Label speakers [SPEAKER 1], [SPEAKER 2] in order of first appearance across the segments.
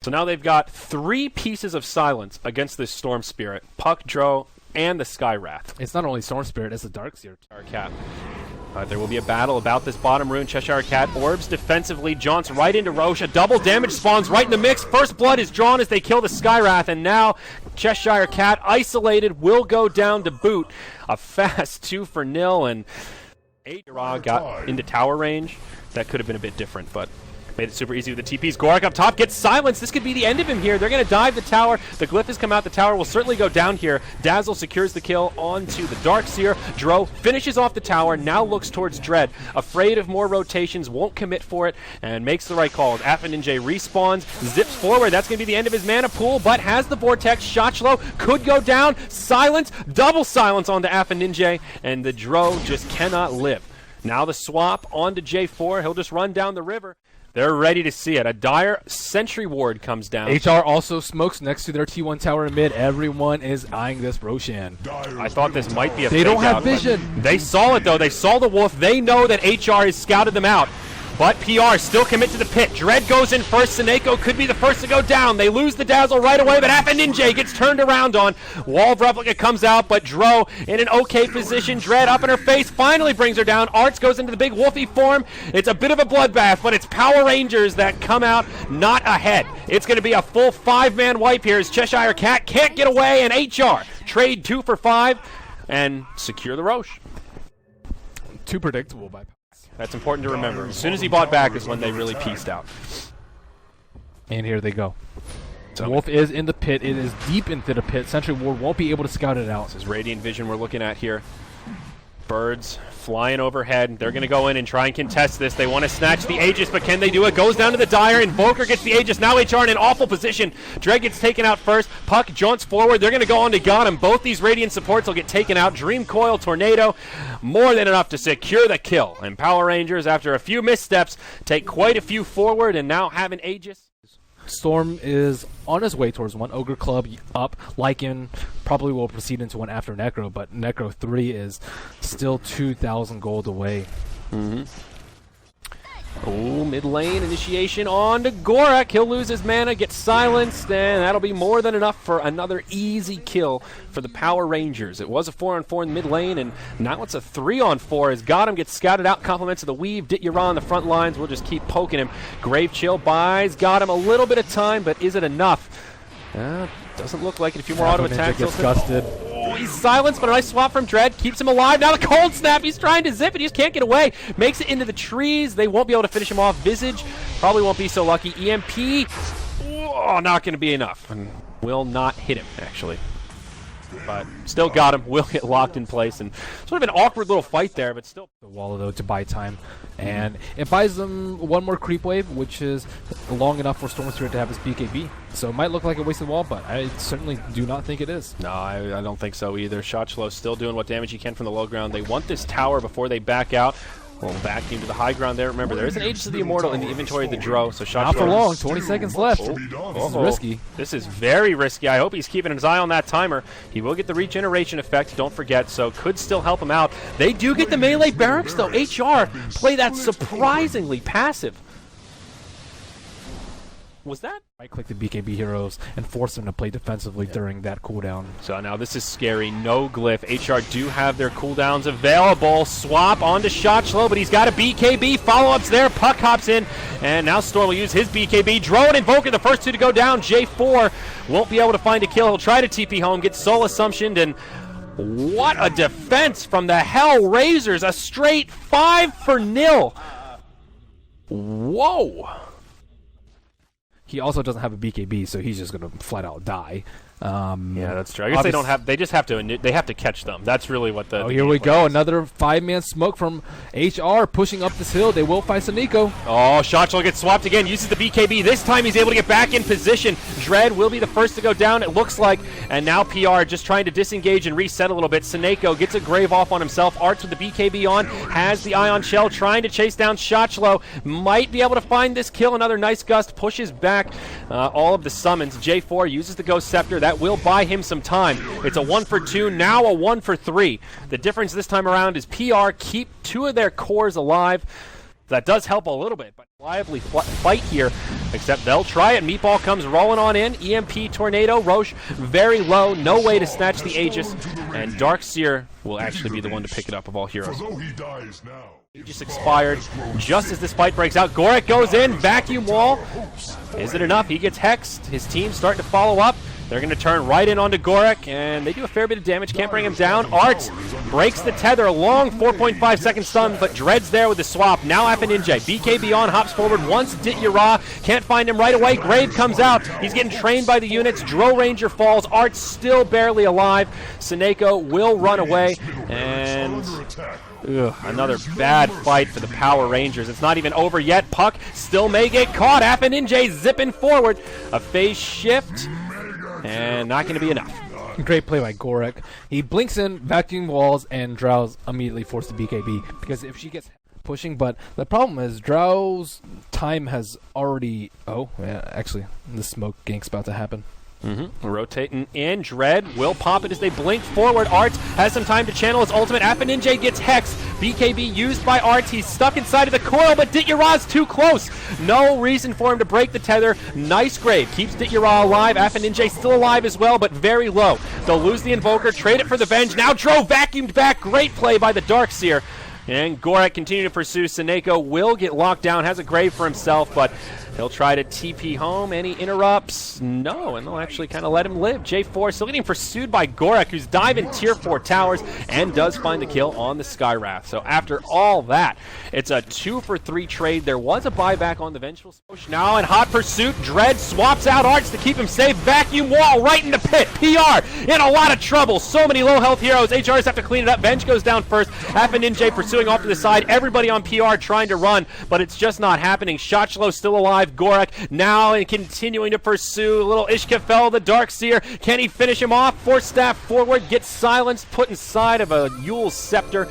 [SPEAKER 1] So now they've got 3 pieces of silence against this Storm Spirit. Puck, Drow, and the Skywrath.
[SPEAKER 2] It's not only Storm Spirit, it's the Dark Seer.
[SPEAKER 1] Cat. There will be a battle about this bottom rune. chshrct orbs defensively, jaunts right into Roche. A double damage spawns right in the mix. First blood is drawn as they kill the Skywrath, and now chshrct, isolated, will go down to boot. A fast 2-0, and Ditya-Ra got into tower range. That could have been a bit different, but made it super easy with the TPs. Gorak up top gets silenced. This could be the end of him here. They're going to dive the tower. The glyph has come out. The tower will certainly go down here. Dazzle secures the kill onto the Dark Seer. Drow finishes off the tower, now looks towards Dread. Afraid of more rotations, won't commit for it, and makes the right call. Ninja respawns, zips forward. That's going to be the end of his mana pool, but has the Vortex. Shachlo could go down. Silence, double silence onto Ninja, and the Drow just cannot live. Now the swap onto J4. He'll just run down the river. They're ready to see it. A dire Sentry Ward comes down.
[SPEAKER 2] HR also smokes next to their T1 tower in mid. Everyone is eyeing this Roshan.
[SPEAKER 1] I thought this might be a
[SPEAKER 2] They don't have
[SPEAKER 1] out,
[SPEAKER 2] vision.
[SPEAKER 1] They saw it, though. They saw the wolf. They know that HR has scouted them out. But PR still commit to the pit. Dread goes in first. SoNNeikO could be the first to go down. They lose the Dazzle right away, but Ninja gets turned around on. Wall of Replica comes out, but Drow in an okay position. Dread up in her face, finally brings her down. Arts goes into the big wolfy form. It's a bit of a bloodbath, but it's PowerRangers that come out not ahead. It's going to be a full 5-man wipe here as chshrct can't get away, and HR trade 2 for 5 and secure the Roche.
[SPEAKER 2] Too predictable by.
[SPEAKER 1] That's important to remember. As soon as he bought back is when they really pieced out.
[SPEAKER 2] And here they go. So Wolf is in the pit. It is deep into the pit. Sentry Ward won't be able to scout it out.
[SPEAKER 1] This is Radiant Vision we're looking at here. Birds flying overhead. They're going to go in and try and contest this. They want to snatch the Aegis, but can they do it? Goes down to the Dire. Invoker gets the Aegis. Now HR in an awful position. Dread gets taken out first. Puck jaunts forward. They're going to go on to Gotham. Both these Radiant supports will get taken out. Dream Coil, Tornado. More than enough to secure the kill. And PowerRangers, after a few missteps, take quite a few forward and now have an Aegis.
[SPEAKER 2] Storm is on his way towards one. Ogre Club up. Lycan probably will proceed into one after Necro, but Necro 3 is still 2,000 gold away.
[SPEAKER 1] Oh, mid lane initiation on to Gorak. He'll lose his mana, get silenced, and that'll be more than enough for another easy kill for the PowerRangers. It was a 4-on-4 in the mid lane, and now it's a 3-on-4 as Gotham gets scouted out. Compliments of the weave. Ditya-Ra on the front lines. We'll just keep poking him. Grave Chill buys Gotham a little bit of time, but is it enough? Doesn't look like it. A few more auto attacks.
[SPEAKER 2] Gets gusted.
[SPEAKER 1] Oh, he's silenced, but a nice swap from Dread keeps him alive. Now the cold snap. He's trying to zip it. He just can't get away. Makes it into the trees. They won't be able to finish him off. Visage probably won't be so lucky. EMP, oh, not going to be enough. And will not hit him, actually. But still got him. Will get locked in place. And sort of an awkward little fight there, but still.
[SPEAKER 2] The wall, though, to buy time. And it buys them one more creep wave, which is long enough for Storm Spirit to have his BKB. So it might look like a wasted wall, but I certainly do not think it is.
[SPEAKER 1] No, I don't think so either. Shachlo still doing what damage he can from the low ground. They want this tower before they back out. Well, back into the high ground there. Remember, there is an Aegis of the Immortal in the inventory of the Drow, so Shachlo...
[SPEAKER 2] Not for long. 20 seconds left. This is risky.
[SPEAKER 1] This is very risky. I hope he's keeping his eye on that timer. He will get the regeneration effect, don't forget, so could still help him out. They do get the melee barracks, though. HR play that surprisingly passive. Was that?
[SPEAKER 2] Right-click the BKB heroes and force them to play defensively during that cooldown.
[SPEAKER 1] So now this is scary. No glyph. HR do have their cooldowns available. Swap onto Shachlo, but he's got a BKB. Follow-ups there. Puck hops in, and now Storm will use his BKB. Drow and Invoker, the first 2 to go down. J4 won't be able to find a kill. He'll try to TP home, get soul assumptioned, and what a defense from the HellRaisers. A straight 5-0. Whoa.
[SPEAKER 2] He also doesn't have a BKB, so he's just going to flat out die.
[SPEAKER 1] Yeah, that's true. I guess they don't have. They just have to. They have to catch them. That's really what the.
[SPEAKER 2] Oh, here we go. Another 5-man smoke from HR pushing up this hill. They will find SoNNeikO.
[SPEAKER 1] Oh, Shachlo gets swapped again. Uses the BKB. This time he's able to get back in position. Dread will be the first to go down. It looks like, and now PR just trying to disengage and reset a little bit. SoNNeikO gets a grave off on himself. Arts with the BKB on. Has the Ion Shell trying to chase down Shachlo. Might be able to find this kill. Another nice gust pushes back all of the summons. J4 uses the Ghost Scepter. That will buy him some time. It's a 1 for 2, now a 1 for 3. The difference this time around is PR keep 2 of their cores alive. That does help a little bit, but Reliably fight here, except they'll try it. Meatball comes rolling on in. EMP Tornado. Roche very low. No way to snatch the Aegis. And Dark Seer will actually be the one to pick it up of all heroes. Aegis expired just as this fight breaks out. Gorik goes in. Vacuum wall. Is it enough? He gets hexed. His team's starting to follow up. They're going to turn right in onto Gorik, and they do a fair bit of damage. Can't bring him down. Art breaks the tether. A long 4.5 second stun, but Dread's there with the swap. Now Ninja. BKB on, hops forward once. Ditya-Ra can't find him right away. Grave comes out. He's getting trained by the units. Drow Ranger falls. Art's still barely alive. SoNNeikO will run away, and another bad fight for the PowerRangers. It's not even over yet. Puck still may get caught. Ninja zipping forward. A phase shift. And not going to be enough.
[SPEAKER 2] Great play by Gorik. He blinks in, vacuum walls, and Drow's immediately forced to BKB. Because if she gets pushing, but the problem is Drow's time has already... Oh, yeah, actually, the smoke gank's about to happen.
[SPEAKER 1] Rotating in. Dread will pop it as they blink forward. Art has some time to channel his ultimate. Ninja gets hexed. BKB used by Art. He's stuck inside of the coil, but Ditya-Ra's too close. No reason for him to break the tether. Nice Grave. Keeps Ditya-Ra alive. Ninja still alive as well, but very low. They'll lose the Invoker. Trade it for the Venge. Now Drow vacuumed back. Great play by the Dark Seer. And Gorik continue to pursue. SoNNeikO will get locked down. Has a Grave for himself, but he'll try to TP home. Any interrupts? No, and they'll actually kind of let him live. J4 still getting pursued by Gorik, who's diving tier 4 towers and does find the kill on the Skywrath. So after all that, it's a 2-for-3 trade. There was a buyback on the Vengeful. Now in hot pursuit, Dread swaps out Arts to keep him safe. Vacuum wall right in the pit. PR in a lot of trouble. So many low health heroes. HRs have to clean it up. Venge goes down first. Ninja pursuing off to the side. Everybody on PR trying to run, but it's just not happening. Shachlo still alive. Gorik now and continuing to pursue. Little Ishkafel, the Dark Seer. Can he finish him off? Force staff forward, gets silenced, put inside of a Yule Scepter,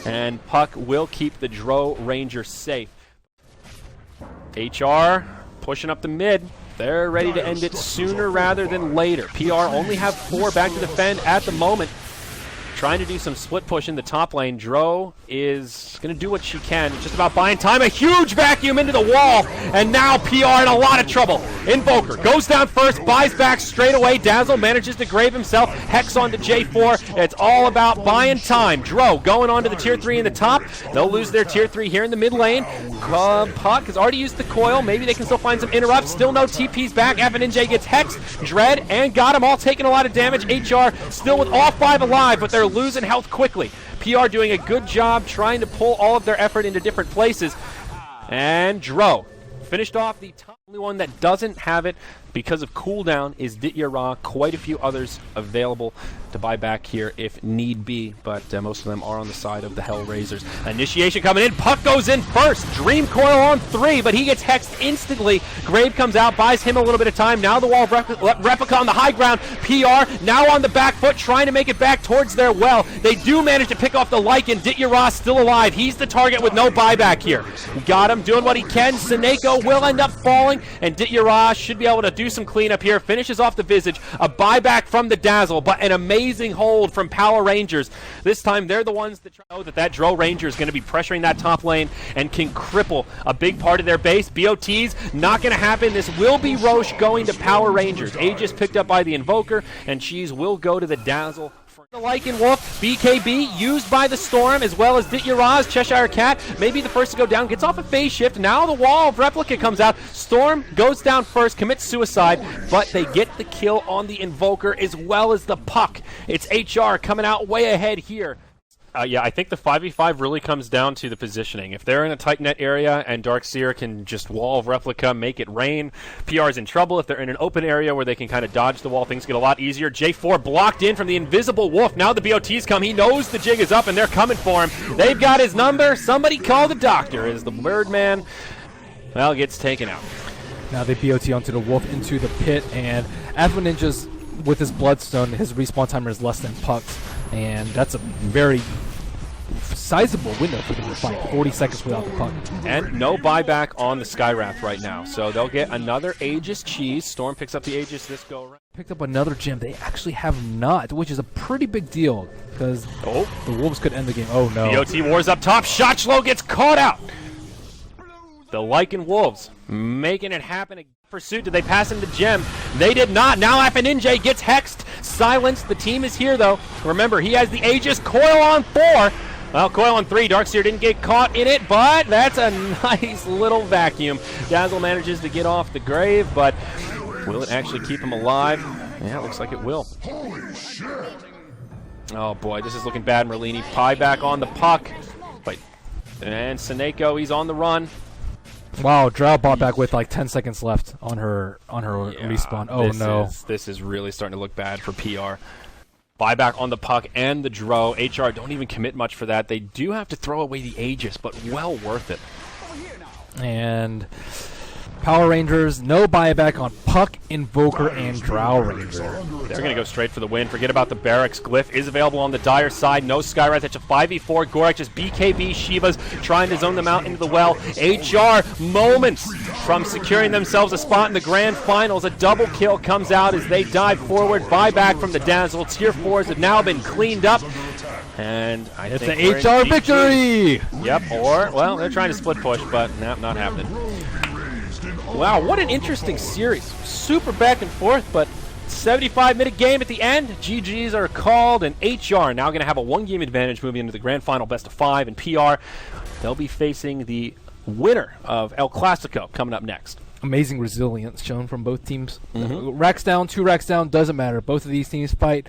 [SPEAKER 1] and Puck will keep the Drow Ranger safe. HR pushing up the mid. They're ready to end it sooner rather than later. PR only have 4 back to defend at the moment. Trying to do some split push in the top lane. Drow is going to do what she can. Just about buying time. A huge vacuum into the wall. And now PR in a lot of trouble. Invoker goes down first. Buys back straight away. Dazzle manages to grave himself. Hex onto J4. It's all about buying time. Drow going on to the tier 3 in the top. They'll lose their tier 3 here in the mid lane. Puck has already used the coil. Maybe they can still find some interrupts. Still no TPs back. Ninja gets hexed. Dread and got him all taking a lot of damage. HR still with all 5 alive, but they're losing health quickly. PR doing a good job trying to pull all of their effort into different places. And Drow finished off the top. Only one that doesn't have it because of cooldown is Ditya-Ra. Quite a few others available to buy back here if need be, but most of them are on the side of the HellRaisers. Initiation coming in. Puck goes in first. Dream Coil on 3, but he gets hexed instantly. Grave comes out, buys him a little bit of time. Now the wall of Replica on the high ground. PR now on the back foot, trying to make it back towards their well. They do manage to pick off the Lycan. Ditya-Ra still alive. He's the target with no buyback here. Got him doing what he can. SoNNeikO will end up falling, and Ditya-Ra should be able to do some cleanup here. Finishes off the Visage. A buyback from the Dazzle, but an amazing hold from PowerRangers. This time they're the ones that know that Drow Ranger is going to be pressuring that top lane and can cripple a big part of their base. BOTs not going to happen. This will be Roche going to PowerRangers. Aegis picked up by the Invoker, and Cheese will go to the Dazzle. The Lycan Wolf, BKB used by the Storm, as well as Ditya-Ra's chshrct, maybe the first to go down, gets off a phase shift. Now the wall of Replica comes out. Storm goes down first, commits suicide, but they get the kill on the Invoker as well as the Puck. It's HR coming out way ahead here. Yeah, I think the 5v5 really comes down to the positioning. If they're in a tight net area and Dark Seer can just wall of Replica, make it rain, PR's in trouble. If they're in an open area where they can kind of dodge the wall, things get a lot easier. J4 blocked in from the invisible wolf. Now the BOTs come. He knows the jig is up and they're coming for him. They've got his number. Somebody call the doctor as the Birdman, well, gets taken out.
[SPEAKER 2] Now they BOT onto the wolf into the pit, and Ninja's with his Bloodstone, his respawn timer is less than Puck's, and that's a very sizable window for them to fight. 40 seconds without the Puck.
[SPEAKER 1] And no buyback on the Skywrath right now, so they'll get another Aegis cheese. Storm picks up the Aegis this go around.
[SPEAKER 2] Picked up another gem. They actually have not, which is a pretty big deal, because the Wolves could end the game. Oh no.
[SPEAKER 1] BOT wars up top. Shachlo gets caught out. The Lycan Wolves making it happen. Pursuit. Did they pass into Gem? They did not. Now Ninja gets hexed. Silenced. The team is here, though. Remember, he has the Aegis. Coil on 4. Well, Coil on 3. Darkseer didn't get caught in it, but that's a nice little vacuum. Dazzle manages to get off the grave, but will it actually keep him alive? Yeah, it looks like it will. Oh, boy. This is looking bad, Merlini. Pie back on the puck. Wait. And SoNNeikO, he's on the run.
[SPEAKER 2] Wow, Drow bought back with like 10 seconds left on her respawn. Oh no.
[SPEAKER 1] This is really starting to look bad for PR. Buyback on the puck and the Drow. HR don't even commit much for that. They do have to throw away the Aegis, but well worth it.
[SPEAKER 2] And PowerRangers, no buyback on Puck, Invoker, and Drow Ranger.
[SPEAKER 1] They're going to go straight for the win. Forget about the barracks. Glyph is available on the Dire side. No Skywrath. It's a 5v4. Gorek just BKB Shivas trying to zone them out into the well. HR moments from securing themselves a spot in the grand finals. A double kill comes out as they dive forward. Buyback from the Dazzle. Tier 4s have now been cleaned up. And I
[SPEAKER 2] it's
[SPEAKER 1] think
[SPEAKER 2] an HR victory!
[SPEAKER 1] Yep, or, well, they're trying to split push, but nope, not happening. Wow, what an interesting series. Super back and forth, but 75-minute game at the end. GGs are called, and HR now going to have a one-game advantage moving into the grand final best of 5. And PR, they'll be facing the winner of El Clasico coming up next.
[SPEAKER 2] Amazing resilience shown from both teams. Racks down, 2 racks down, doesn't matter. Both of these teams fight.